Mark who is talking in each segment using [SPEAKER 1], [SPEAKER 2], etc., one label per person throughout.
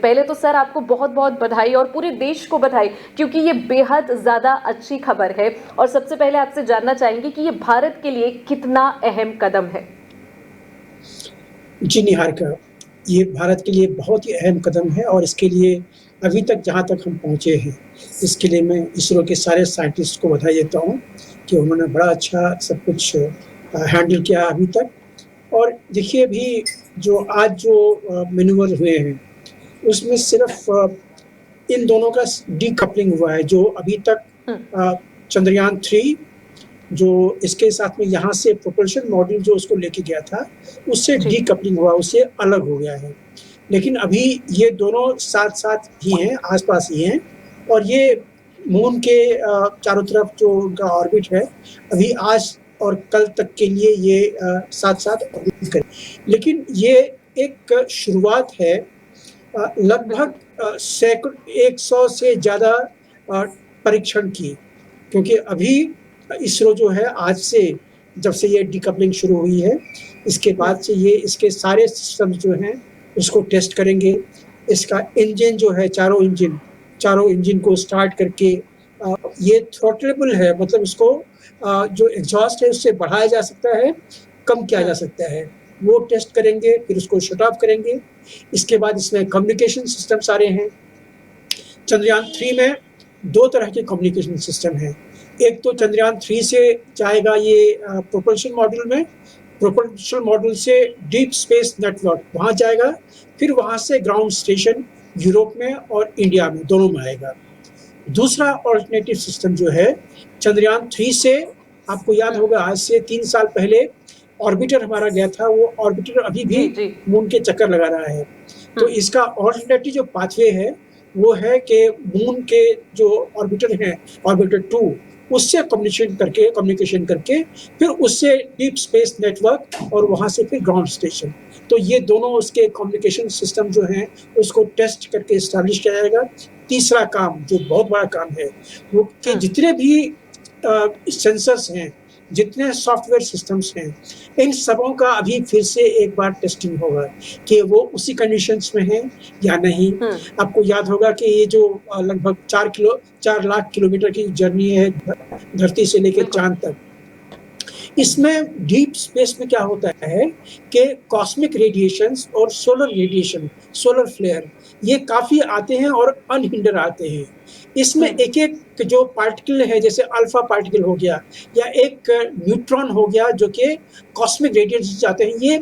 [SPEAKER 1] पहले तो सर आपको बहुत-बहुत बधाई और पूरे देश को बधाई, क्योंकि ये बेहद ज़्यादा अच्छी खबर है। और सबसे पहले आपसे जानना चाहेंगे कि ये भारत के लिए कितना अहम कदम है?
[SPEAKER 2] जी निहारिका, ये भारत के लिए बहुत ही अहम कदम है और इसके लिए अभी तक जहाँ तक हम पहुँचे हैं, इसके लिए मैं इसरो के सारे साइंटिस्ट को बधाई देता हूँ कि उन्होंने बड़ा अच्छा सब कुछ हैंडल किया अभी तक। और देखिए अभी जो आज जो मैन्यूवर हुए हैं, उसमें सिर्फ इन दोनों का डीकपलिंग हुआ है, जो अभी तक
[SPEAKER 1] हुँ,
[SPEAKER 2] चंद्रयान 3 जो इसके साथ में यहाँ से प्रोपल्शन मॉड्यूल जो उसको लेके गया था, उससे
[SPEAKER 1] जी।
[SPEAKER 2] डीकपलिंग हुआ, उससे अलग हो गया है। लेकिन अभी ये दोनों साथ-साथ ही हैं, आस-पास ही हैं और ये मून के चारों तरफ जो उनका ऑर्बिट है, अभी आज और कल तक के लिए ये साथ-साथ ऑर्बिट करें। लेकिन ये एक शुरुआत है लगभग
[SPEAKER 1] बिल्कुल।
[SPEAKER 2] सैकड़ 100 से ज़्यादा परीक्षण की। क्योंकि अभी इसरो जो है आज से जब से ये डीकपलिंग शुरू हुई है, इसके
[SPEAKER 1] हुँ,
[SPEAKER 2] बाद से ये इसके सारे सिस्टम्स जो हैं उसको टेस्ट करेंगे। इसका इंजन जो है चारों इंजन को स्टार्ट करके ये थ्रॉटलेबल है, मतलब इसको जो एग्ज़ॉस्ट है उससे बढ़ाया जा सकता है, कम किया
[SPEAKER 1] हुँ,
[SPEAKER 2] जा सकता है। वो टेस्ट करेंगे, फिर उसको शट ऑफ करेंगे। इसके बाद इसमें कम्युनिकेशन सिस्टम सारे हैं। चंद्रयान 3 में 2 तरह के कम्युनिकेशन सिस्टम हैं। एक तो
[SPEAKER 1] हुँ,
[SPEAKER 2] चंद्रयान 3 से जाएगा ये प्रोपल्शन मॉड्यूल में, प्रोपल्शन मॉड्यूल से डीप स्पेस नेटवर्क वहाँ जाएगा, फिर वहाँ से ग्राउंड स्टेशन यूरोप में और इंडिया में, दोनों में आएगा। दूसरा अल्टरनेटिव सिस्टम जो है, चंद्रयान 3 से आपको याद
[SPEAKER 1] हुँ।
[SPEAKER 2] होगा आज से 3 साल पहले ऑर्बिटर हमारा गया था, वो ऑर्बिटर अभी भी
[SPEAKER 1] जी, जी।
[SPEAKER 2] मून के चक्कर लगा रहा है।
[SPEAKER 1] हुँ,
[SPEAKER 2] तो इसका अल्टरनेटिव जो पाथवे है, वो है कि मून के जो ऑर्बिटर हैं, ऑर्बिटर 2 उससे कम्युनिकेशन करके फिर उससे डीप स्पेस नेटवर्क और वहाँ से फिर ग्राउंड स्टेशन। तो ये दोनों उसके कम्युनिकेशन सिस्टम जो हैं, उसको टेस्ट करके एस्टेब्लिश किया जाएगा। तीसरा काम जो बहुत बड़ा काम है, वो कि
[SPEAKER 1] हुँ,
[SPEAKER 2] जितने भी सेंसर्स हैं, जितने सॉफ्टवेयर सिस्टम्स हैं, इन सबों का अभी फिर से एक बार टेस्टिंग होगा कि वो उसी कंडीशंस में हैं या नहीं।
[SPEAKER 1] हुँ,
[SPEAKER 2] आपको याद होगा कि ये जो लगभग 4 लाख किलोमीटर की जर्नी है धरती से लेके
[SPEAKER 1] बिल्कुल।
[SPEAKER 2] चाँद तक। इसमें डीप स्पेस में क्या होता है कि कॉस्मिक रेडिएशंस और सोलर फ्लेयर ये काफ़ी आते हैं और अनहिंडर आते हैं। इसमें
[SPEAKER 1] हुँ,
[SPEAKER 2] एक-एक जो पार्टिकल है, जैसे अल्फा पार्टिकल हो गया या एक न्यूट्रॉन हो गया, जो कि कॉस्मिक रेडिएशंस जाते हैं, ये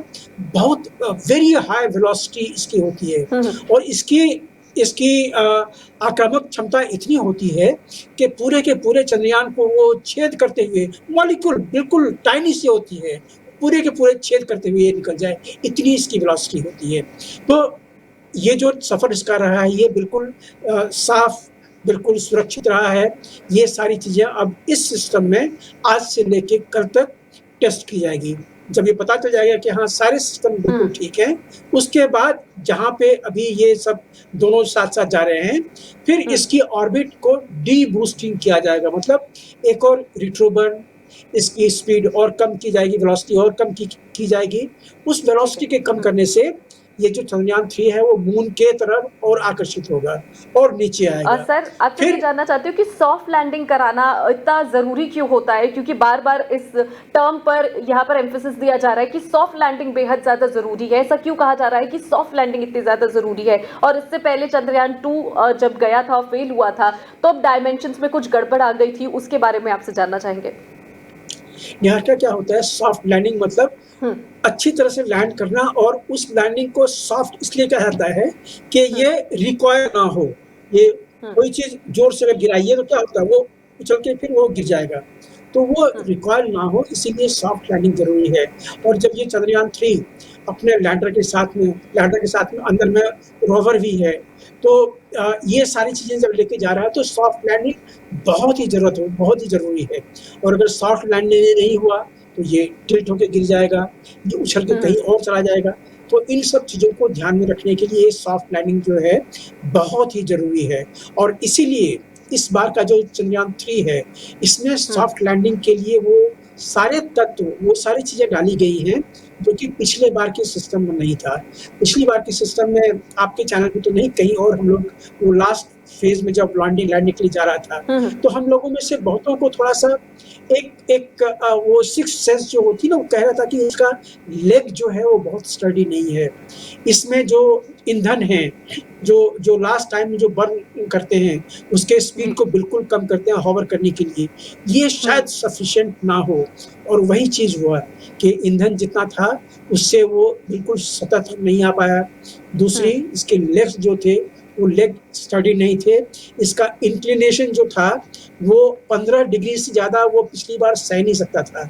[SPEAKER 2] बहुत वेरी हाई वेलोसिटी इसकी होती है
[SPEAKER 1] हुँ, हुँ।
[SPEAKER 2] और इसकी इसकी आक्रामक क्षमता इतनी होती है कि पूरे के पूरे चंद्रयान को वो छेद करते हुए, मॉलिक्यूल बिल्कुल टाइनी सी होती है, पूरे के पूरे छेद करते हुए ये निकल जाए, इतनी इसकी वेलोसिटी होती है। तो ये जो सफ़र इसका रहा है, ये बिल्कुल साफ़, बिल्कुल सुरक्षित रहा है। ये सारी चीज़ें अब इस सिस्टम में आज से लेके कल तक टेस्ट की जाएगी। जब ये पता चल जाएगा कि हाँ, सारे सिस्टम बिल्कुल
[SPEAKER 1] हुँ,
[SPEAKER 2] ठीक हैं, उसके बाद जहाँ पे अभी ये सब दोनों साथ-साथ जा रहे हैं, फिर
[SPEAKER 1] हुँ,
[SPEAKER 2] इसकी ऑर्बिट को डी-बूस्टिंग किया जाएगा। मतलब एक और रिट्रोबर्न, इसकी स्पीड और कम की जाएगी, वेलोसिटी और कम की जाएगी। उस
[SPEAKER 1] ठीक है।
[SPEAKER 2] वेलोसिटी के कम
[SPEAKER 1] हुँ।
[SPEAKER 2] करने से ये जो चंद्रयान 3 है वो मून के तरफ और आकर्षित होगा और नीचे आएगा।
[SPEAKER 1] सर आपसे ये
[SPEAKER 2] फिर
[SPEAKER 1] जानना चाहती हूँ कि सॉफ्ट लैंडिंग कराना इतना ज़रूरी क्यों होता है? क्योंकि बार-बार इस टर्म पर यहाँ पर एम्फेसिस दिया जा रहा है कि सॉफ्ट लैंडिंग बेहद ज़्यादा ज़रूरी है। ऐसा क्यों कहा जा रहा है कि सॉफ्ट लैंडिंग इतनी ज़्यादा ज़रूरी है? और इससे पहले चंद्रयान 2 जब गया था और फेल हुआ था, तो अब डायमेंशंस में कुछ गड़बड़ आ गई थी, उसके बारे में आपसे जानना चाहेंगे?
[SPEAKER 2] यहाँ क्या होता है, सॉफ्ट लैंडिंग मतलब
[SPEAKER 1] हुँ,
[SPEAKER 2] अच्छी तरह से लैंड करना, और उस लैंडिंग को सॉफ्ट इसलिए कहा जाता है कि
[SPEAKER 1] हुँ,
[SPEAKER 2] ये रिकॉइल ना हो। ये
[SPEAKER 1] हुँ,
[SPEAKER 2] कोई चीज़ ज़ोर से अगर गिराइए तो क्या होता है, वो उछल के फिर वो गिर जाएगा। तो वो
[SPEAKER 1] हुँ,
[SPEAKER 2] रिकॉइल ना हो, इसीलिए सॉफ्ट लैंडिंग ज़रूरी है। और जब ये चंद्रयान 3 अपने लैंडर के साथ में अंदर में रोवर भी है, तो ये सारी चीज़ें जब लेके जा रहा है तो सॉफ्ट लैंडिंग बहुत ही ज़रूरी है। और अगर सॉफ्ट लैंडिंग नहीं हुआ तो ये टिल्ट होके गिर जाएगा, ये उछल के
[SPEAKER 1] हुँ,
[SPEAKER 2] कहीं और चला जाएगा। तो इन सब चीज़ों को ध्यान में रखने के लिए सॉफ्ट लैंडिंग जो है बहुत ही ज़रूरी है। और इसीलिए इस बार का जो चंद्रयान 3 है, इसमें
[SPEAKER 1] हुँ,
[SPEAKER 2] सॉफ्ट लैंडिंग के लिए वो सारे तत्व, वो सारी चीज़ें डाली गई हैं, जो कि पिछले बार के सिस्टम में नहीं था। पिछली बार के सिस्टम में आपके चैनल पे तो नहीं, कहीं और हम लोग वो लास्ट फ़ेज़ में जब लैंडिंग के लिए जा रहा था,
[SPEAKER 1] हुँ, हुँ।
[SPEAKER 2] तो हम लोगों में से बहुतों को थोड़ा-सा एक एक वो सिक्स्थ सेंस जो होती है ना, वो कह रहा था कि उसका लेग जो है वो बहुत स्टडी नहीं है। इसमें जो ईंधन है, जो लास्ट टाइम में जो बर्न करते हैं, उसके स्पीड
[SPEAKER 1] जी।
[SPEAKER 2] को बिल्कुल कम करते हैं हॉवर करने के लिए, ये
[SPEAKER 1] हुँ,
[SPEAKER 2] शायद सफिशिएंट ना हो। और वही चीज़ हुआ कि ईंधन जितना था, उससे वो बिल्कुल सतत नहीं आ पाया। दूसरी,
[SPEAKER 1] हुँ,
[SPEAKER 2] इसके लेग्स जो थे, वो लेग स्टडी नहीं थे। इसका इंक्लिनेशन जो था, वो 15 डिग्री से ज़्यादा वो पिछली बार सह नहीं सकता था।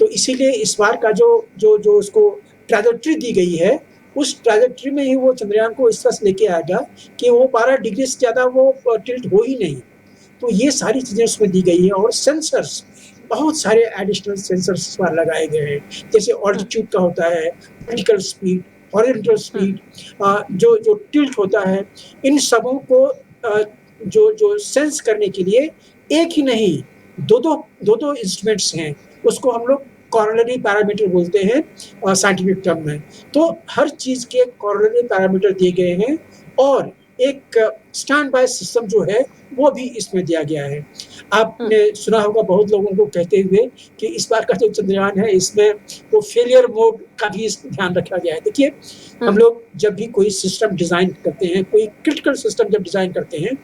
[SPEAKER 2] तो इसीलिए इस बार का जो जो जो उसको ट्रैजेक्टरी दी गई है, उस ट्रैजेक्टरी में ही वो चंद्रयान को इस तरह से लेके आएगा कि वो 12 डिग्री से ज़्यादा वो टिल्ट हो ही नहीं। तो ये सारी चीज़ें उसमें दी गई हैं और सेंसर्स, बहुत सारे एडिशनल सेंसर्स इस बार लगाए गए हैं। जैसे
[SPEAKER 1] हुँ,
[SPEAKER 2] ऑल्टीट्यूड का होता है, वर्टिकल स्पीड, हॉरिज़ॉन्टल
[SPEAKER 1] हुँ,
[SPEAKER 2] स्पीड, जो जो टिल्ट होता है, इन सबों को जो जो सेंस करने के लिए एक ही नहीं, 2-2 इंस्ट्रूमेंट्स हैं। उसको हम लोग कॉरोनरी पैरामीटर बोलते हैं साइंटिफिक टर्म में। तो हर चीज़ के कॉरोनरी पैरामीटर दिए गए हैं और एक स्टैंड बाय सिस्टम जो है, वो भी इसमें दिया गया है।
[SPEAKER 1] हुँ,
[SPEAKER 2] आपने सुना होगा बहुत लोगों को कहते हुए कि इस बार का जो चंद्रयान है, इसमें वो फेलियर मोड का भी इस ध्यान रखा गया है। देखिए, हम
[SPEAKER 1] हुँ,
[SPEAKER 2] लोग जब भी कोई सिस्टम डिज़ाइन करते हैं, कोई क्रिटिकल सिस्टम जब डिज़ाइन करते हैं,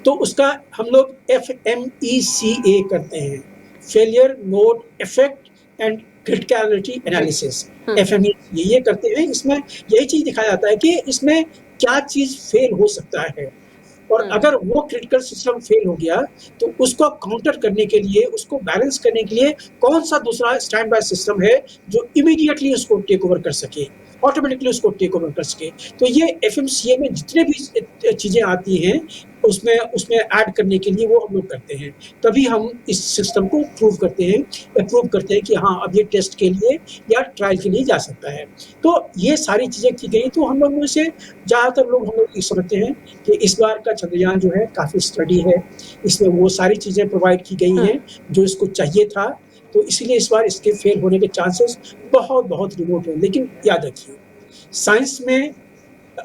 [SPEAKER 2] तो उसका हम लोग FMECA करते हैं, failure mode effect and criticality
[SPEAKER 1] जी।
[SPEAKER 2] एनालिसिस।
[SPEAKER 1] हुँ,
[SPEAKER 2] FMECA ये करते हैं। इसमें यही चीज़ दिखाया जाता है कि इसमें क्या चीज़ फेल हो सकता है और
[SPEAKER 1] हुँ,
[SPEAKER 2] अगर वो क्रिटिकल सिस्टम फेल हो गया, तो उसको काउंटर करने के लिए, उसको बैलेंस करने के लिए कौन-सा दूसरा स्टैंड बाय सिस्टम है, जो इमीडिएटली उसको टेक ओवर कर सके, ऑटोमैटिकली उसको टेक ओवर कर सके। तो ये FMCA में जितने भी चीज़ें आती हैं, उसमें उसमें ऐड करने के लिए वो हम लोग करते हैं। तभी हम इस सिस्टम को अप्रूव करते हैं कि हाँ, अब ये टेस्ट के लिए या ट्रायल के लिए जा सकता है। तो ये सारी चीज़ें की गई, तो हम लोगों में से ज़्यादातर लोग हम लोग ये समझते हैं कि इस बार का चंद्रयान जो है काफ़ी स्टडी है। इसमें वो सारी चीज़ें प्रोवाइड की गई
[SPEAKER 1] हुँ।
[SPEAKER 2] हैं, जो इसको चाहिए था। तो इसीलिए इस बार इसके फेल होने के चांसेस बहुत-बहुत रिमोट हैं। लेकिन याद रखिए, साइंस में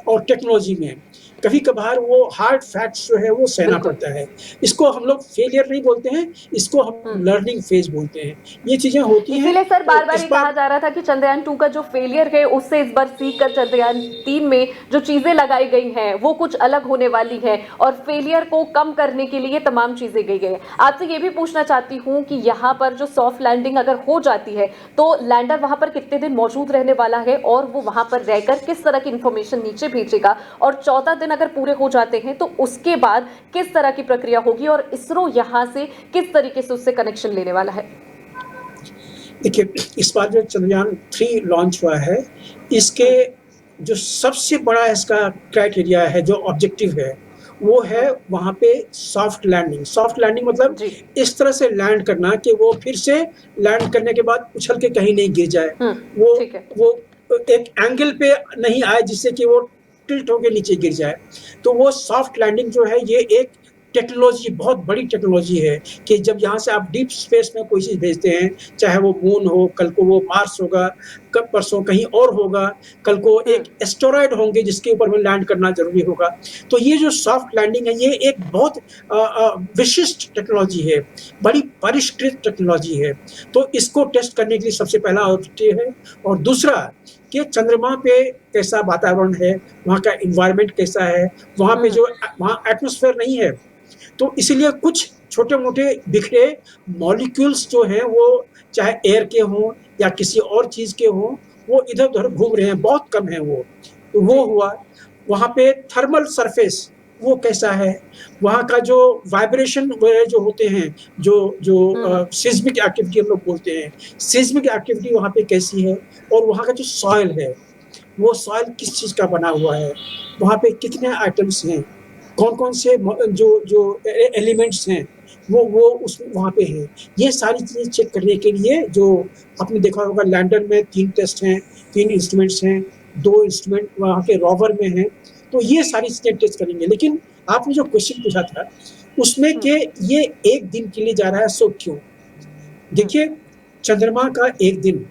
[SPEAKER 2] और टेक्नोलॉजी में कभी-कभार वो हार्ड फैक्ट्स जो है वो सहना
[SPEAKER 1] बिल्कुल।
[SPEAKER 2] पड़ता है। इसको हम लोग फेलियर नहीं बोलते हैं, इसको हम
[SPEAKER 1] हुँ।
[SPEAKER 2] लर्निंग फेज़ बोलते हैं। ये चीज़ें होती हैं,
[SPEAKER 1] इसीलिए सर
[SPEAKER 2] तो
[SPEAKER 1] बार-बार
[SPEAKER 2] इस
[SPEAKER 1] ये
[SPEAKER 2] बार
[SPEAKER 1] कहा जा रहा था कि चंद्रयान 2 का जो फेलियर है उससे इस बार सीख कर चंद्रयान 3 में जो चीजें लगाई गई हैं वो कुछ अलग होने वाली है और फेलियर को कम करने के लिए तमाम चीजें गई है। आपसे ये भी पूछना चाहती हूँ कि यहाँ पर जो सॉफ्ट लैंडिंग अगर हो जाती है तो लैंडर वहां पर कितने दिन मौजूद रहने वाला है और वो वहां पर रहकर किस तरह की इंफॉर्मेशन नीचे भेजेगा और 14 दिन अगर पूरे हो जाते हैं तो उसके बाद किस तरह की प्रक्रिया होगी और इसरो यहाँ से किस तरीके से उससे कनेक्शन लेने वाला है?
[SPEAKER 2] देखिए, इस बार जो चंद्रयान 3 लॉन्च हुआ है, इसके
[SPEAKER 1] हुँ,
[SPEAKER 2] जो सबसे बड़ा इसका क्राइटेरिया है, जो ऑब्जेक्टिव है, वो है
[SPEAKER 1] हुँ,
[SPEAKER 2] वहाँ पे सॉफ्ट लैंडिंग। सॉफ्ट लैंडिंग मतलब
[SPEAKER 1] जी।
[SPEAKER 2] इस तरह से लैंड करना कि वो फिर से लैंड करने के बाद उछल के कहीं नहीं गिर जाए।
[SPEAKER 1] हुँ,
[SPEAKER 2] वो
[SPEAKER 1] ठीक है।
[SPEAKER 2] वो एक एंगल पे नहीं आए जिससे कि वो टिल्ट होके नीचे गिर जाए। तो वो सॉफ्ट लैंडिंग जो है, ये एक टेक्नोलॉजी, बहुत बड़ी टेक्नोलॉजी है कि जब यहाँ से आप डीप स्पेस में कोई चीज़ भेजते हैं, चाहे वो मून हो, कल को वो मार्स होगा, कल परसों कहीं और होगा, कल को
[SPEAKER 1] हुँ,
[SPEAKER 2] एक एस्टेरॉयड होंगे जिसके ऊपर में लैंड करना ज़रूरी होगा। तो ये जो सॉफ्ट लैंडिंग है, ये एक बहुत विशिष्ट टेक्नोलॉजी है, बड़ी परिष्कृत टेक्नोलॉजी है। तो इसको टेस्ट करने के लिए सबसे पहला ऑब्जेक्टिव है और दूसरा कि चंद्रमा पे कैसा वातावरण है, वहाँ का एनवायरनमेंट कैसा है, वहाँ पे
[SPEAKER 1] हुँ,
[SPEAKER 2] जो वहाँ एटमॉस्फेयर नहीं है, तो इसीलिए कुछ छोटे-मोटे बिखरे मॉलिक्यूल्स जो हैं, वो चाहे एयर के हों या किसी और चीज़ के हों, वो इधर-उधर घूम रहे हैं, बहुत कम है वो। तो
[SPEAKER 1] जी।
[SPEAKER 2] वो हुआ, वहाँ पे थर्मल सरफेस वो कैसा है, वहाँ का जो वाइब्रेशन वगैरह जो होते हैं, जो जो
[SPEAKER 1] हुँ, हुँ,
[SPEAKER 2] सिस्मिक एक्टिविटी हम लोग बोलते हैं, सिस्मिक एक्टिविटी वहाँ पे कैसी है और वहाँ का जो सॉइल है, वो सॉइल किस चीज़ का बना हुआ है, वहाँ पे कितने आइटम्स हैं, कौन-कौन से जो जो एलिमेंट्स हैं, वो उस वहाँ पे हैं। ये सारी चीज़ें चेक करने के लिए जो आपने देखा होगा लैंडर में 3 टेस्ट हैं, 3 इंस्ट्रूमेंट्स हैं, 2 इंस्ट्रूमेंट वहाँ के रोवर में हैं, तो ये सारी चीज़ें टेस्ट करेंगे। लेकिन आपने जो क्वेश्चन पूछा था, उसमें
[SPEAKER 1] हुँ,
[SPEAKER 2] कि ये 1 दिन के लिए जा रहा है, सो क्यों?
[SPEAKER 1] हुँ,
[SPEAKER 2] देखिए, चंद्रमा का एक दिन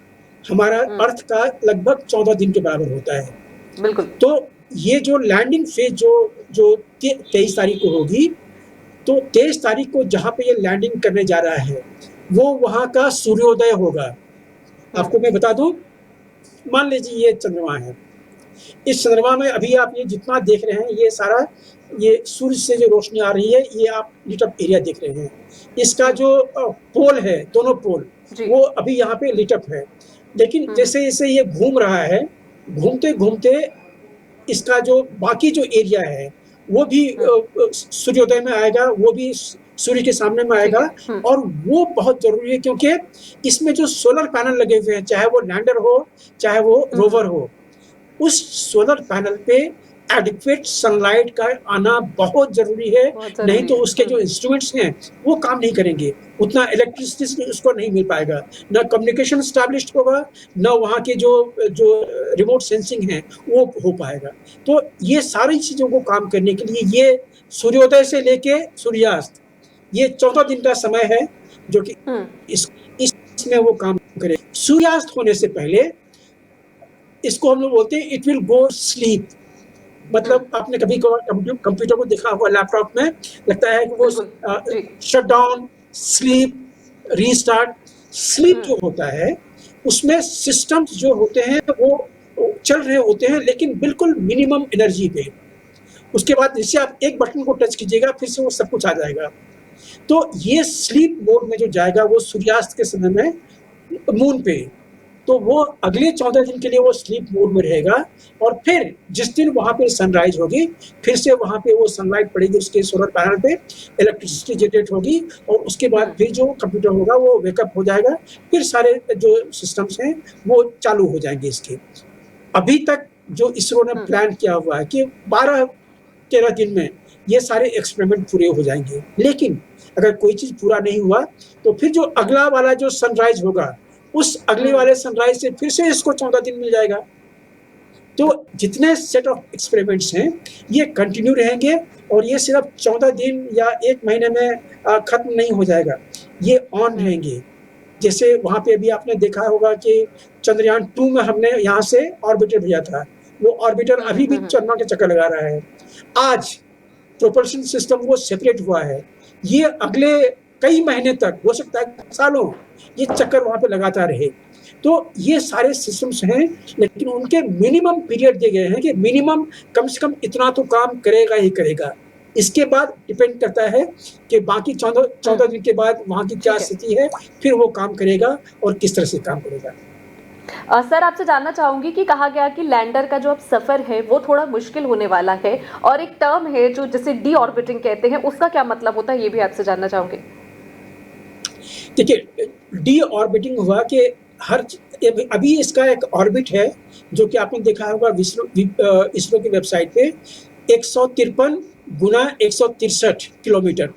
[SPEAKER 2] हमारा
[SPEAKER 1] हम्म,
[SPEAKER 2] अर्थ का लगभग 14 दिन के बराबर होता है।
[SPEAKER 1] बिल्कुल।
[SPEAKER 2] तो ये जो लैंडिंग फेज जो 23 तारीख को होगी, तो 23 तारीख को जहाँ पे ये लैंडिंग करने जा रहा है, वो वहाँ का सूर्योदय होगा।
[SPEAKER 1] हम्म,
[SPEAKER 2] आपको मैं बता दूं, मान लीजिए ये चंद्रमा है। इस चंद्रमा में अभी आप ये जितना देख रहे हैं, ये सारा ये सूर्य से जो रोशनी आ रही है, ये आप लिट अप एरिया देख रहे हैं। इसका
[SPEAKER 1] हम्म,
[SPEAKER 2] जो पोल है, दोनों पोल,
[SPEAKER 1] जी।
[SPEAKER 2] वो अभी यहाँ पे लिट अप है। लेकिन
[SPEAKER 1] हम्म,
[SPEAKER 2] जैसे जैसे ये घूम रहा है, घूमते घूमते इसका जो बाकी जो एरिया है, वो भी
[SPEAKER 1] हम्म,
[SPEAKER 2] सूर्योदय में आएगा, वो भी सूर्य के सामने में
[SPEAKER 1] ठीक
[SPEAKER 2] आएगा।
[SPEAKER 1] है।
[SPEAKER 2] और वो बहुत जरूरी है, क्योंकि इसमें जो सोलर पैनल लगे हुए हैं, चाहे वो लैंडर हो, चाहे वो
[SPEAKER 1] हम्म,
[SPEAKER 2] रोवर हो, उस सोलर पैनल पे एडिक्वेट सनलाइट का आना बहुत जरूरी है।
[SPEAKER 1] बहुत
[SPEAKER 2] नहीं
[SPEAKER 1] जरूरी
[SPEAKER 2] तो
[SPEAKER 1] है।
[SPEAKER 2] उसके जो इंस्ट्रूमेंट्स हैं, वो काम नहीं करेंगे। उतना इलेक्ट्रिसिटी उसको नहीं मिल पाएगा, ना कम्युनिकेशन स्टैब्लिश होगा, ना वहाँ के जो जो रिमोट सेंसिंग है वो हो पाएगा। तो ये सारी चीजों को काम करने के लिए ये सूर्योदय से लेके सूर्यास्त, ये 14 दिन का समय है, जो कि
[SPEAKER 1] हम्म,
[SPEAKER 2] इसमें वो काम करे। सूर्यास्त होने से पहले इसको हम लोग बोलते हैं इट विल गो स्लीप।
[SPEAKER 1] हम्म,
[SPEAKER 2] मतलब आपने कभी कंप्यूटर को देखा होगा, लैपटॉप में लगता है कि वो
[SPEAKER 1] बिल्कुल। जी।
[SPEAKER 2] Shut down, sleep, restart. Sleep
[SPEAKER 1] hmm,
[SPEAKER 2] जो होता है, उसमें सिस्टम्स जो होते हैं वो चल रहे होते हैं, लेकिन बिल्कुल मिनिमम एनर्जी पे। उसके बाद जैसे आप एक बटन को टच कीजिएगा, फिर से वो सब कुछ आ जाएगा। तो ये स्लीप मोड में जो जाएगा, वो सूर्यास्त के समय में मून पे, तो वो अगले 14 दिन के लिए वो स्लीप मोड में रहेगा। और फिर जिस दिन वहां पे सनराइज होगी, फिर से वहां पे वो सनलाइट पड़ेगी उसके सोलर पैनल पे, इलेक्ट्रिसिटी जनरेट होगी, और उसके बाद
[SPEAKER 1] हम्म,
[SPEAKER 2] फिर जो कंप्यूटर होगा वो वेकअप हो जाएगा। फिर सारे जो सिस्टम्स हैं वो चालू हो जाएंगे इसके। अभी तक जो इसरो ने
[SPEAKER 1] हम्म,
[SPEAKER 2] प्लान किया हुआ है कि 12-13 दिन में ये सारे एक्सपेरिमेंट पूरे हो जाएंगे। लेकिन अगर कोई चीज पूरा नहीं हुआ, तो फिर जो
[SPEAKER 1] हम्म,
[SPEAKER 2] अगला वाला जो सनराइज होगा, उस अगले
[SPEAKER 1] हम्म,
[SPEAKER 2] वाले सनराइज से फिर से इसको 14 दिन मिल जाएगा। तो जितने सेट ऑफ एक्सपेरिमेंट्स हैं, ये कंटिन्यू रहेंगे। और ये सिर्फ 14 दिन या 1 महीने में खत्म नहीं हो जाएगा, ये ऑन
[SPEAKER 1] हम्म,
[SPEAKER 2] रहेंगे। जैसे वहां पे अभी आपने देखा होगा कि चंद्रयान 2 में हमने यहाँ से ऑर्बिटर भेजा था, वो ऑर्बिटर
[SPEAKER 1] हम्म,
[SPEAKER 2] अभी भी
[SPEAKER 1] हम्म,
[SPEAKER 2] चंद्रमा के चक्कर लगा रहा है। आज प्रोपल्शन सिस्टम वो सेपरेट हुआ है। ये अगले कई महीने तक, हो सकता है सालों, ये चक्कर वहां पे लगाता रहे। तो ये सारे सिस्टम्स हैं, लेकिन उनके मिनिमम पीरियड दिए गए हैं कि मिनिमम कम से कम इतना तो काम करेगा ही करेगा। इसके बाद डिपेंड करता है कि बाकी 14 दिन के बाद वहां की क्या
[SPEAKER 1] ठीक है।
[SPEAKER 2] स्थिति है, फिर वो काम करेगा और किस तरह से काम करेगा।
[SPEAKER 1] सर, आपसे जानना चाहूंगी कि कहा गया कि लैंडर का जो अब सफर है वो थोड़ा मुश्किल होने वाला है, और एक टर्म है जो जिसे डी ऑर्बिटिंग कहते हैं, उसका क्या मतलब होता है, ये भी आपसे जानना चाहूंगी।
[SPEAKER 2] देखिए, डी ऑर्बिटिंग हुआ कि हर अभी इसका एक ऑर्बिट है, जो कि आपने देखा होगा इसरो की वेबसाइट पे, 153 × 163 किलोमीटर,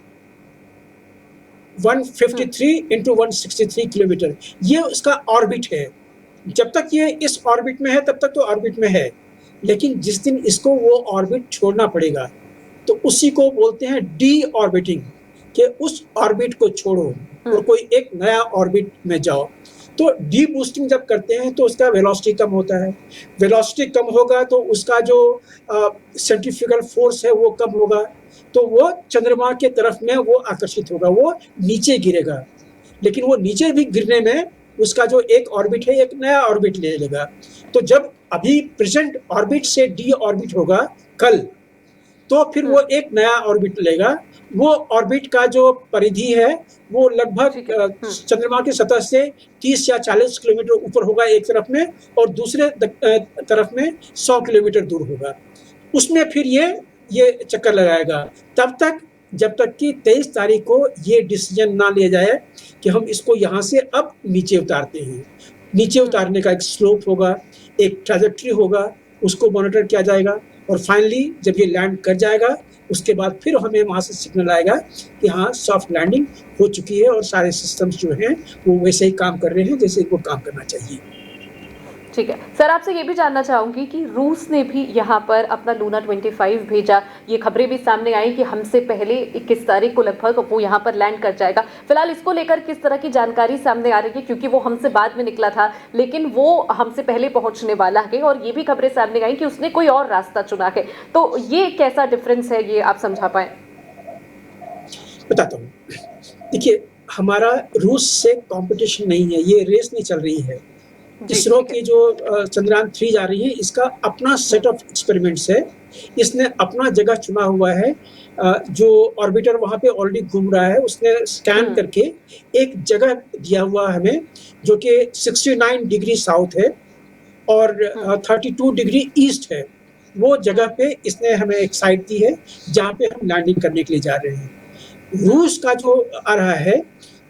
[SPEAKER 2] 153 × 163 किलोमीटर, ये उसका ऑर्बिट है। जब तक ये इस ऑर्बिट में है, तब तक तो ऑर्बिट में है। लेकिन जिस दिन इसको वो ऑर्बिट छोड़ना पड़ेगा, तो उसी को बोलते हैं डी ऑर्बिटिंग, कि उस ऑर्बिट को छोड़ो और कोई एक नया ऑर्बिट में जाओ। तो डी बूस्टिंग जब करते हैं, तो उसका वेलोसिटी कम होता है। वेलोसिटी कम होगा तो उसका जो सेंट्रीफ्यूगल फोर्स है वो कम होगा, तो वो चंद्रमा के तरफ में वो आकर्षित होगा, वो नीचे गिरेगा। लेकिन वो नीचे भी गिरने में उसका जो एक ऑर्बिट है, एक नया ऑर्बिट ले लेगा। तो जब अभी प्रेजेंट ऑर्बिट से डी ऑर्बिट होगा कल, तो फिर वो एक नया ऑर्बिट लेगा। वो ऑर्बिट का जो परिधि है, वो लगभग
[SPEAKER 1] ठीक है।
[SPEAKER 2] चंद्रमा की सतह से 30 या 40 किलोमीटर ऊपर होगा एक तरफ में, और दूसरे तरफ में 100 किलोमीटर दूर होगा। उसमें फिर ये चक्कर लगाएगा, तब तक जब तक कि 23 तारीख को ये डिसीजन ना लिया जाए कि हम इसको यहाँ से अब नीचे उतारते हैं। नीचे उतारने का एक स्लोप होगा, एक ट्रैजेक्टरी होगा, उसको मॉनिटर किया जाएगा। और फाइनली जब ये लैंड कर जाएगा, उसके बाद फिर हमें वहाँ से सिग्नल आएगा कि हाँ, सॉफ्ट लैंडिंग हो चुकी है और सारे सिस्टम्स जो हैं वो वैसे ही काम कर रहे हैं जैसे इनको काम करना चाहिए।
[SPEAKER 1] ठीक है। सर आपसे ये भी जानना चाहूँगी कि रूस ने भी यहाँ पर अपना लूना 25 भेजा। ये खबरें भी सामने आई कि हमसे पहले 21 तारीख को लगभग वो यहाँ पर लैंड कर जाएगा। फिलहाल इसको लेकर किस तरह की जानकारी सामने आ रही है, क्योंकि वो हमसे बाद में निकला था लेकिन वो हमसे पहले पहुँचने वाला है, और ये भी खबरें सामने आई कि उसने कोई और रास्ता चुना है। तो ये कैसा डिफरेंस है, ये आप समझा पाएँ?
[SPEAKER 2] बताता हूँ। देखिए, हमारा रूस से कॉम्पिटिशन नहीं है, ये रेस नहीं चल रही है।
[SPEAKER 1] जी,
[SPEAKER 2] इसरो
[SPEAKER 1] ठीक है।
[SPEAKER 2] की जो चंद्रयान 3 जा रही है, इसका अपना सेट ऑफ एक्सपेरिमेंट्स है। इसने अपना जगह चुना हुआ है। जो ऑर्बिटर वहाँ पे ऑलरेडी घूम रहा है, उसने स्कैन
[SPEAKER 1] हुँ,
[SPEAKER 2] करके एक जगह दिया हुआ हमें, जो कि 69 डिग्री साउथ है और
[SPEAKER 1] हुँ,
[SPEAKER 2] 32 डिग्री ईस्ट है। वो जगह
[SPEAKER 1] हुँ,
[SPEAKER 2] पे इसने हमें एक साइट दी है, जहाँ पे हम लैंडिंग करने के लिए जा रहे हैं।
[SPEAKER 1] हुँ,
[SPEAKER 2] रूस का जो आ रहा है,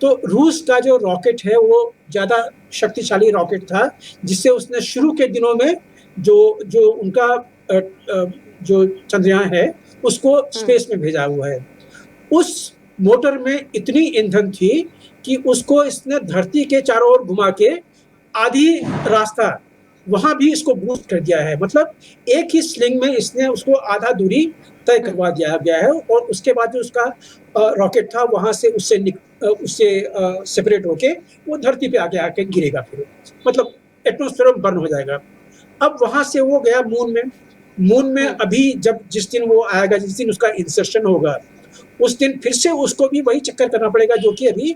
[SPEAKER 2] तो रूस का जो रॉकेट है वो ज़्यादा शक्तिशाली रॉकेट था, जिससे उसने शुरू के दिनों में जो जो उनका जो चंद्रयान है, उसको
[SPEAKER 1] हुँ,
[SPEAKER 2] स्पेस में भेजा हुआ है। उस मोटर में इतनी ईंधन थी कि उसको इसने धरती के चारों ओर घुमा के आधी रास्ता वहाँ भी इसको बूस्ट कर दिया है। मतलब एक ही स्लिंग में इसने उसको आधा दूरी तय
[SPEAKER 1] हुँ,
[SPEAKER 2] करवा दिया गया है और उसके बाद जो उसका रॉकेट था वहाँ से उससे सेपरेट होके वो धरती पे आके आके गिरेगा फिर। मतलब एटमॉस्फेयर में बर्न हो जाएगा। अब वहाँ से वो गया मून में। मून में
[SPEAKER 1] हुँ,
[SPEAKER 2] अभी जिस दिन वो आएगा, जिस दिन उसका इंसर्शन होगा, उस दिन फिर से उसको भी वही चक्कर करना पड़ेगा जो कि अभी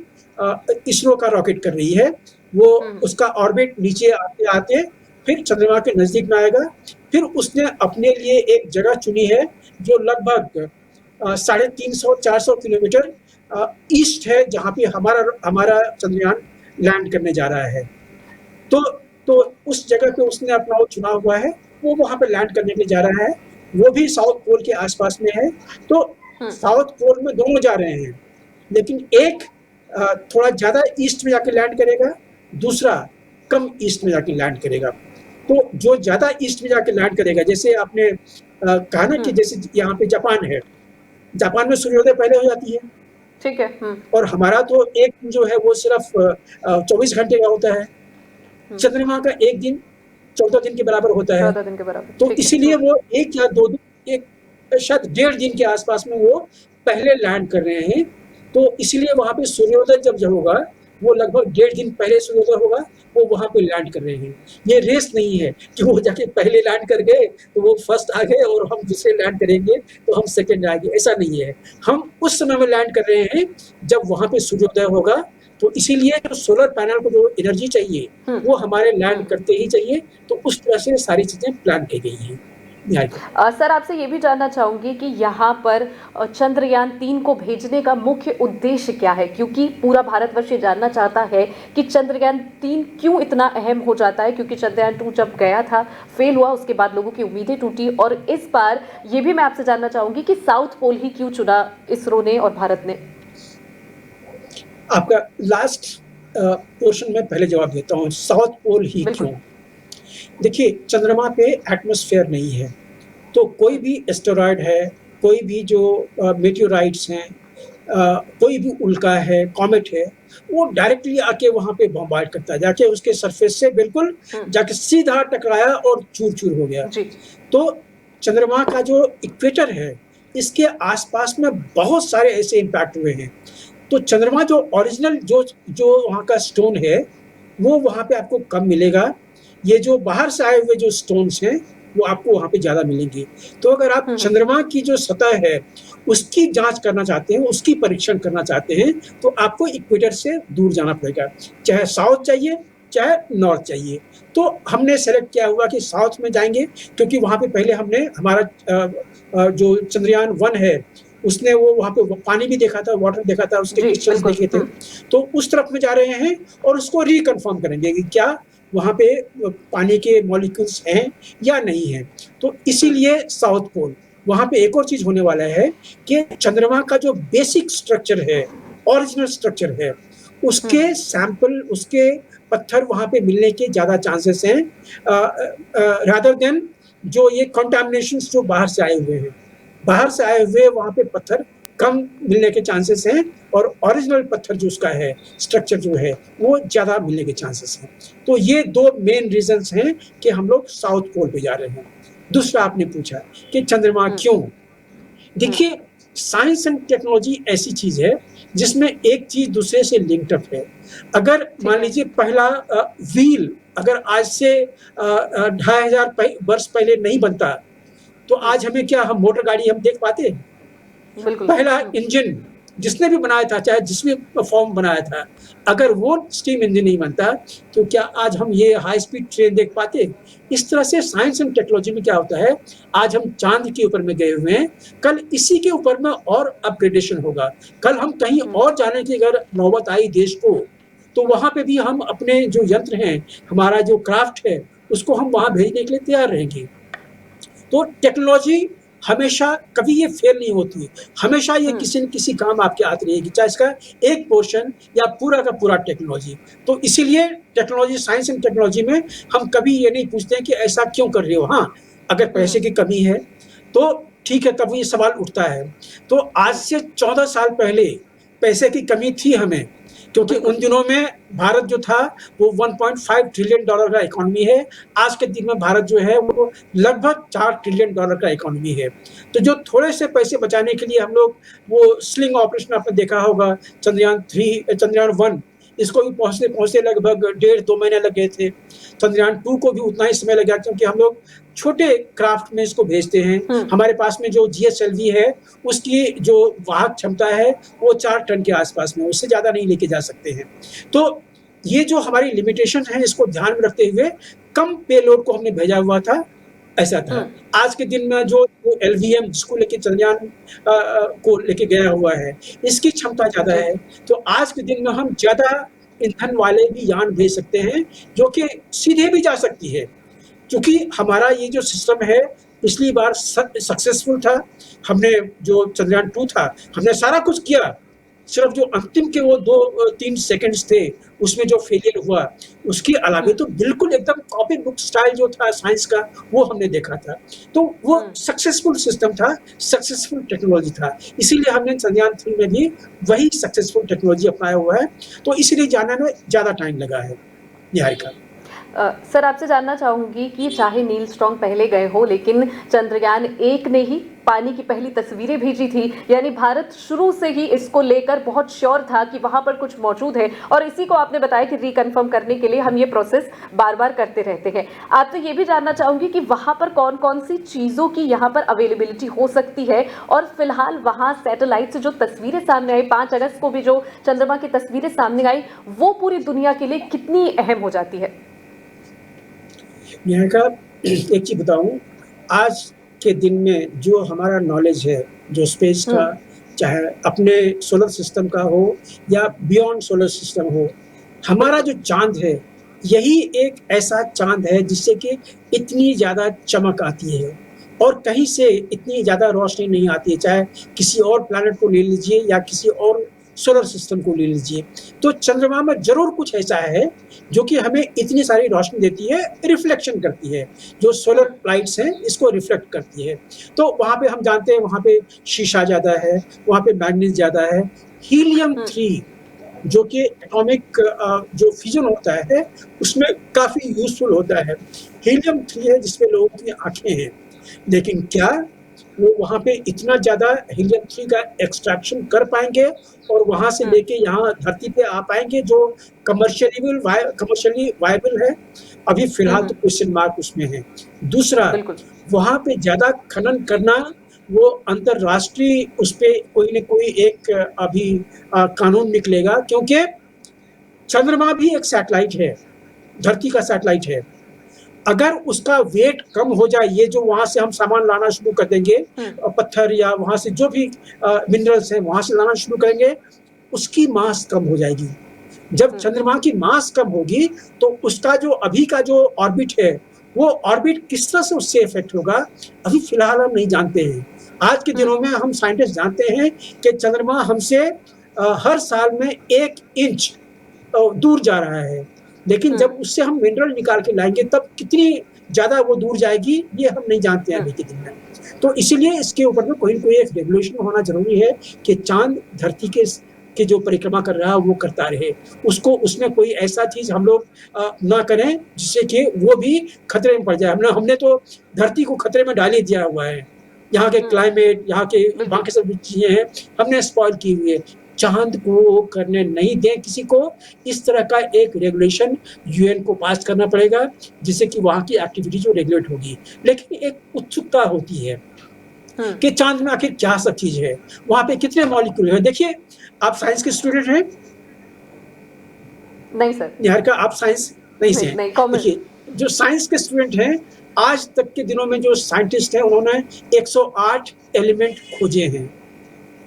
[SPEAKER 2] इसरो का रॉकेट कर रही है। वो
[SPEAKER 1] हुँ,
[SPEAKER 2] उसका ऑर्बिट नीचे आते-आते फिर चंद्रमा के नज़दीक में आएगा। फिर उसने अपने लिए एक जगह चुनी है जो लगभग 350-400 किलोमीटर ईस्ट है, जहाँ पे हमारा हमारा चंद्रयान लैंड करने जा रहा है। तो तो उस जगह पे उसने अपना वो चुना हुआ है, वो वहाँ पे लैंड करने के लिए जा रहा है। वो भी साउथ पोल के आस-पास में है। तो
[SPEAKER 1] हुँ,
[SPEAKER 2] साउथ पोल में दोनों जा रहे हैं, लेकिन एक थोड़ा ज़्यादा ईस्ट में जाके लैंड करेगा, दूसरा कम ईस्ट में जाके लैंड करेगा। तो जो ज़्यादा ईस्ट में जाके लैंड करेगा, जैसे आपने कहा ना कि
[SPEAKER 1] हुँ,
[SPEAKER 2] जैसे यहाँ पे जापान है, जापान में सूर्योदय पहले हो जाती है
[SPEAKER 1] ठीक है। हुँ,
[SPEAKER 2] और हमारा तो एक दिन जो है वो सिर्फ 24 घंटे का होता है।
[SPEAKER 1] हुँ,
[SPEAKER 2] चंद्रमा का एक दिन 14 दिन के बराबर होता है।
[SPEAKER 1] 14 दिन के बराबर,
[SPEAKER 2] तो
[SPEAKER 1] ठीक है।
[SPEAKER 2] इसीलिए
[SPEAKER 1] हुँ,
[SPEAKER 2] वो 1 या 2 दिन, एक शायद डेढ़ दिन के आसपास में वो पहले लैंड कर रहे हैं। तो इसीलिए वहाँ पे सूर्योदय जब होगा, वो लगभग डेढ़ दिन पहले सूर्योदय होगा, वो वहाँ पे लैंड कर रहे हैं। ये रेस नहीं है कि वो जाके पहले लैंड कर गए, तो वो फर्स्ट आ गए और हम दूसरे लैंड करेंगे, तो हम सेकंड आएँगे, ऐसा नहीं है। हम उस समय में लैंड कर रहे हैं, जब वहाँ पे सूर्योदय होगा। तो इसीलिए जो सोलर पैनल को जो एनर्जी चाहिए,
[SPEAKER 1] हुँ,
[SPEAKER 2] वो हमारे
[SPEAKER 1] हुँ।
[SPEAKER 2] लैंड करते ही चाहिए। तो उस तरह से सारी चीज़ें प्लान की गई हैं। न्याय
[SPEAKER 1] सर आपसे ये भी जानना चाहूँगी कि यहाँ पर चंद्रयान 3 को भेजने का मुख्य उद्देश्य क्या है? क्योंकि पूरा भारतवर्ष ये जानना चाहता है कि चंद्रयान 3 क्यों इतना अहम हो जाता है, क्योंकि चंद्रयान 2 जब गया था, फेल हुआ, उसके बाद लोगों की उम्मीदें टूटी, और इस बार ये भी मैं आपसे जानना चाहूँगी कि साउथ पोल ही क्यों चुना इसरो ने और भारत ने?
[SPEAKER 2] आपका लास्ट पोर्शन में पहले जवाब देता हूँ, साउथ पोल ही
[SPEAKER 1] बिल्कुल।
[SPEAKER 2] क्यों? देखिए, चंद्रमा पे एटमॉस्फेयर नहीं है, तो कोई
[SPEAKER 1] हुँ,
[SPEAKER 2] भी एस्टेरॉयड है, कोई भी जो मेटेओराइट्स हैं, कोई भी उल्का है, कॉमेट है, वो डायरेक्टली आके वहाँ पे बॉम्बार्ड करता है, जाके उसके सरफेस से बिल्कुल
[SPEAKER 1] हुँ,
[SPEAKER 2] जाके सीधा टकराया और चूर-चूर हो गया।
[SPEAKER 1] जी।
[SPEAKER 2] तो चंद्रमा का जो इक्वेटर है, इसके आस-पास में बहुत सारे ऐसे इम्पैक्ट हुए हैं। तो चंद्रमा जो ओरिजिनल जो जो वहाँ का स्टोन है, वो वहाँ पे आपको कम मिलेगा। ये जो बाहर से आए हुए जो स्टोन्स हैं, वो आपको वहाँ पे ज़्यादा मिलेंगे। तो अगर आप
[SPEAKER 1] हुँ, हुँ,
[SPEAKER 2] चंद्रमा की जो सतह है, उसकी जाँच करना चाहते हैं, उसकी परीक्षण करना चाहते हैं, तो आपको इक्वेटर से दूर जाना पड़ेगा। चाहे साउथ चाहिए, चाहे नॉर्थ चाहिए। तो हमने सेलेक्ट किया हुआ कि साउथ में जाएँगे, क्योंकि वहाँ पे पहले हमने हमारा जो चंद्रयान 1 है, उसने वो वहाँ पे पानी भी देखा था, वाटर देखा था, उसके
[SPEAKER 1] जी,
[SPEAKER 2] क्रिस्टल्स
[SPEAKER 1] बिल्कुल।
[SPEAKER 2] देखे थे।
[SPEAKER 1] हुँ,
[SPEAKER 2] तो उस तरफ में जा रहे हैं और उसको रिकन्फर्म करेंगे कि क्या वहाँ पे पानी के मॉलिक्यूल्स हैं या नहीं हैं। तो
[SPEAKER 1] हुँ,
[SPEAKER 2] इसीलिए साउथ पोल, वहाँ पे एक और चीज़ होने वाला है कि चंद्रमा का जो बेसिक स्ट्रक्चर है, ओरिजिनल स्ट्रक्चर है,
[SPEAKER 1] हुँ,
[SPEAKER 2] उसके सैंपल, उसके पत्थर वहाँ पे मिलने के ज़्यादा चांसेस हैं रादर देन जो ये कंटामिनेशंस जो बाहर से आए हुए हैं। बाहर से आए हुए वहाँ पे पत्थर कम मिलने के चांसेस हैं और ओरिजिनल पत्थर जो उसका है, स्ट्रक्चर जो है, वो ज़्यादा मिलने के चांसेस हैं। तो ये 2 मेन रीज़न्स हैं कि हम लोग साउथ पोल पे जा रहे हैं। दूसरा आपने पूछा कि चंद्रमा
[SPEAKER 1] हुँ,
[SPEAKER 2] क्यों?
[SPEAKER 1] हुँ,
[SPEAKER 2] देखिए, साइंस एंड टेक्नोलॉजी ऐसी चीज़ है, जिसमें एक चीज़ दूसरे से लिंक्ड अप है। अगर
[SPEAKER 1] ठीक
[SPEAKER 2] मान
[SPEAKER 1] है।
[SPEAKER 2] लीजिए पहला व्हील अगर आज से 2500 वर्ष पहले नहीं बनता, तो
[SPEAKER 1] हुँ,
[SPEAKER 2] आज हमें क्या हम मोटर गाड़ी हम देख पाते?
[SPEAKER 1] बिल्कुल।
[SPEAKER 2] पहला
[SPEAKER 1] हुँ,
[SPEAKER 2] इंजन जिसने भी बनाया था, चाहे जिसने फॉर्म बनाया था, अगर वो स्टीम इंजन नहीं बनता, तो क्या आज हम ये हाई स्पीड ट्रेन देख पाते? इस तरह से साइंस एंड टेक्नोलॉजी में क्या होता है, आज हम चाँद के ऊपर में गए हुए हैं, कल इसी के ऊपर में और अपग्रेडेशन होगा। कल हम कहीं
[SPEAKER 1] हुँ,
[SPEAKER 2] और जाने की अगर नौबत आई देश को, तो वहाँ पे भी हम अपने जो यंत्र हैं, हमारा जो क्राफ्ट है, उसको हम वहाँ भेजने के लिए तैयार रहेंगे। तो टेक्नोलॉजी हमेशा कभी ये फेल नहीं होती, हमेशा ये
[SPEAKER 1] हुँ,
[SPEAKER 2] किसी न किसी काम आपके आती रहेगी, चाहे इसका एक पोर्शन या पूरा का पूरा टेक्नोलॉजी। तो इसीलिए टेक्नोलॉजी साइंस एंड टेक्नोलॉजी में हम कभी ये नहीं पूछते हैं कि ऐसा क्यों कर रहे हो? हाँ, अगर पैसे
[SPEAKER 1] हुँ,
[SPEAKER 2] की कमी है, तो ठीक है, तब ये सवाल उठता है। तो आज
[SPEAKER 1] हुँ,
[SPEAKER 2] से 14 साल पहले पैसे की कमी थी हमें, क्योंकि
[SPEAKER 1] बिल्कुल।
[SPEAKER 2] उन दिनों में भारत जो था, वो $1.5 ट्रिलियन का इकोनॉमी है। आज के दिन में भारत जो है, वो लगभग $4 ट्रिलियन का इकोनॉमी है। तो जो थोड़े से पैसे बचाने के लिए हम लोग वो स्लिंग ऑपरेशन आपने देखा होगा, चंद्रयान 1 इसको भी पहुँचते-पहुँचते लगभग डेढ़ 2 महीने लग गए थे। चंद्रयान 2 को भी उतना ही समय लग गया, क्योंकि हम लोग छोटे क्राफ्ट में इसको भेजते हैं।
[SPEAKER 1] हुँ,
[SPEAKER 2] हमारे पास में जो जीएसएलवी है, उसकी जो वाहक क्षमता है, वो 4 टन के आस-पास में है, उससे ज़्यादा नहीं लेके जा सकते हैं। तो ये जो हमारी लिमिटेशन है, इसको ध्यान में रखते हुए कम पेलोड को हमने भेजा हुआ था, ऐसा
[SPEAKER 1] हुँ,
[SPEAKER 2] था। आज के दिन में जो एलवीएम जिसको लेके चंद्रयान को लेके गया हुआ है, इसकी क्षमता ज़्यादा
[SPEAKER 1] जी,
[SPEAKER 2] है। तो आज के दिन में हम ज़्यादा ईंधन वाले भी यान भेज सकते हैं, जो कि सीधे भी जा सकती है। क्योंकि हमारा ये जो सिस्टम है, पिछली बार सक्सेसफुल था। हमने जो चंद्रयान 2 था, हमने सारा कुछ किया, सिर्फ़ जो अंतिम के वो 2 3 सेकंड्स थे, उसमें जो फेलियर हुआ, उसके
[SPEAKER 1] हुँ,
[SPEAKER 2] अलावे तो बिल्कुल एकदम कॉपी बुक स्टाइल जो था साइंस का, वो हमने देखा था। तो वो
[SPEAKER 1] हुँ।
[SPEAKER 2] सक्सेसफुल सिस्टम था, सक्सेसफुल टेक्नोलॉजी था। इसीलिए हमने चंद्रयान 3 में भी वही सक्सेसफुल टेक्नोलॉजी अपनाया हुआ है, तो इसीलिए जाने में ज़्यादा टाइम लगा है, निहारिका।
[SPEAKER 1] सर आपसे जानना चाहूँगी कि चाहे नील स्ट्रॉन्ग पहले गए हो लेकिन चंद्रयान 1 ने ही पानी की पहली तस्वीरें भेजी थी, यानी भारत शुरू से ही इसको लेकर बहुत श्योर था कि वहाँ पर कुछ मौजूद है और इसी को आपने बताया कि रिकन्फर्म करने के लिए हम ये प्रोसेस बार-बार करते रहते हैं। आपसे ये भी जानना चाहूँगी कि वहाँ पर कौन-कौन सी चीज़ों की यहाँ पर अवेलेबिलिटी हो सकती है और फिलहाल वहाँ सैटेलाइट से जो तस्वीरें सामने आई, 5 अगस्त को भी जो चंद्रमा की तस्वीरें सामने आई, वो पूरी दुनिया के लिए कितनी अहम हो जाती है?
[SPEAKER 2] यहाँ का एक चीज़ बताऊँ, आज के दिन में जो हमारा नॉलेज है, जो स्पेस
[SPEAKER 1] हुँ,
[SPEAKER 2] का, चाहे अपने सोलर सिस्टम का हो या बियॉन्ड सोलर सिस्टम हो, हमारा
[SPEAKER 1] बिल्कुल।
[SPEAKER 2] जो चाँद है, यही एक ऐसा चाँद है जिससे कि इतनी ज़्यादा चमक आती है और कहीं से इतनी ज़्यादा रोशनी नहीं आती है, चाहे किसी और प्लैनेट को ले लीजिए या किसी और सोलर सिस्टम को ले लीजिए। तो चंद्रमा में ज़रूर कुछ ऐसा है, जो कि हमें इतनी सारी रोशनी देती है, रिफ्लेक्शन करती है। जो
[SPEAKER 1] हुँ,
[SPEAKER 2] सोलर लाइट्स हैं, इसको रिफ्लेक्ट करती है। तो वहाँ पे हम जानते हैं, वहाँ पे शीशा ज़्यादा है, वहाँ पे मैग्नीज़ ज़्यादा है। हीलियम
[SPEAKER 1] हुँ,
[SPEAKER 2] 3 जो कि एटॉमिक जो फ्यूज़न होता है, उसमें काफ़ी यूज़फुल होता है। हीलियम 3 है जिसमें लोगों की आँखें हैं। लेकिन क्या वो वहाँ पे इतना ज़्यादा हीलियम 3 का एक्सट्रैक्शन कर पाएँगे और वहाँ से
[SPEAKER 1] हुँ,
[SPEAKER 2] लेके यहाँ धरती पे आ पाएँगे, जो कमर्शियली वायबल है? अभी
[SPEAKER 1] हुँ,
[SPEAKER 2] फ़िलहाल तो
[SPEAKER 1] हुँ,
[SPEAKER 2] क्वेश्चन मार्क उसमें है। दूसरा,
[SPEAKER 1] बिल्कुल।
[SPEAKER 2] वहाँ पे ज़्यादा खनन करना, वो अंतर्राष्ट्रीय उस पे कोई न कोई एक अभी कानून निकलेगा, क्योंकि चंद्रमा भी एक सैटेलाइट है, धरती का सैटेलाइट है। अगर उसका वेट कम हो जाए, ये जो वहाँ से हम सामान लाना शुरू कर देंगे,
[SPEAKER 1] हुँ,
[SPEAKER 2] पत्थर या वहाँ से जो भी मिनरल्स हैं, वहाँ से लाना शुरू करेंगे, उसकी मास कम हो जाएगी। जब
[SPEAKER 1] हुँ,
[SPEAKER 2] चंद्रमा की मास कम होगी, तो उसका जो अभी का जो ऑर्बिट है, वो ऑर्बिट किस तरह से उससे इफ़ेक्ट होगा, अभी फ़िलहाल हम नहीं जानते हैं। आज के
[SPEAKER 1] हुँ,
[SPEAKER 2] दिनों में हम साइंटिस्ट जानते हैं कि चंद्रमा हमसे हर साल में 1 इंच दूर जा रहा है। लेकिन
[SPEAKER 1] हुँ,
[SPEAKER 2] जब उससे हम मिनरल निकाल के लाएँगे, तब कितनी ज़्यादा वो दूर जाएगी, ये हम नहीं जानते हैं अभी के दिन में। तो इसीलिए इसके ऊपर में कोई न कोई एक रेगुलेशन होना ज़रूरी है कि चाँद धरती की जो परिक्रमा कर रहा है वो करता रहे। उसको उसमें कोई ऐसा चीज़ हम लोग ना करें जिससे कि वो भी खतरे में पड़ जाए। हमने तो धरती को खतरे में डाल ही दिया हुआ है। यहाँ के क्लाइमेट, यहाँ के वहाँ की सब चीज़ें हैं, हमने स्पॉइल की हुई है। चाँद को करने नहीं दें किसी को, इस तरह का एक रेगुलेशन यूएन को पास करना पड़ेगा, जिससे कि वहाँ की एक्टिविटी जो रेगुलेट होगी। लेकिन एक उत्सुकता होती है कि चाँद में आखिर क्या सब चीज़ है? वहाँ पे कितने मॉलिक्यूल हैं? देखिए, आप साइंस के स्टूडेंट हैं?
[SPEAKER 1] नहीं सर।
[SPEAKER 2] निहारिका, आप साइंस नहीं से हैं।
[SPEAKER 1] नहीं, कॉमर्स।
[SPEAKER 2] देखिए, जो साइंस के स्टूडेंट हैं, आज तक के दिनों में जो साइंटिस्ट हैं, उन्होंने 108 एलिमेंट खोजे हैं।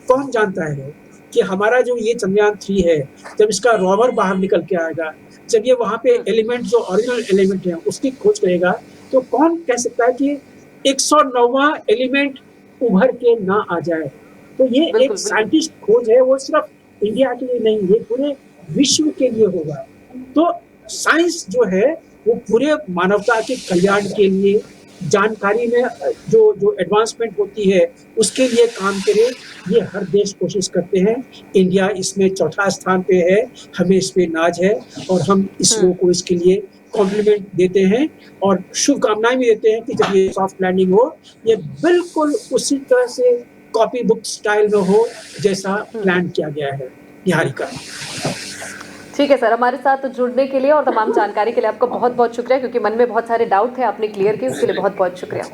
[SPEAKER 2] कौन जानता है कि हमारा जो ये चंद्रयान 3 है, जब इसका रोवर बाहर निकल के आएगा, जब ये वहाँ पे एलिमेंट जो ओरिजिनल एलिमेंट है, उसकी खोज करेगा, तो कौन कह सकता है कि 109वां एलिमेंट उभर के ना आ जाए? तो ये एक साइंटिस्ट खोज है, वो सिर्फ इंडिया के लिए नहीं, ये पूरे विश्व के लिए होगा। तो साइंस जो है, वो पूरे मानवता के कल्याण के लिए, जानकारी में जो एडवांसमेंट होती है, उसके लिए काम करे, ये हर देश कोशिश करते हैं। इंडिया इसमें चौथा स्थान पे है, हमें इस पे नाज है और हम इसरो को इसके लिए कॉम्प्लीमेंट देते हैं और शुभकामनाएँ भी देते हैं कि जब ये सॉफ्ट लैंडिंग हो, ये बिल्कुल उसी तरह से कॉपी बुक स्टाइल में हो, जैसा प्लान किया गया है। निहारिका।
[SPEAKER 1] ठीक है सर, हमारे साथ जुड़ने के लिए और तमाम जानकारी के लिए आपका बहुत-बहुत शुक्रिया, क्योंकि मन में बहुत सारे डाउट थे, आपने क्लियर किए, उसके लिए बहुत-बहुत शुक्रिया।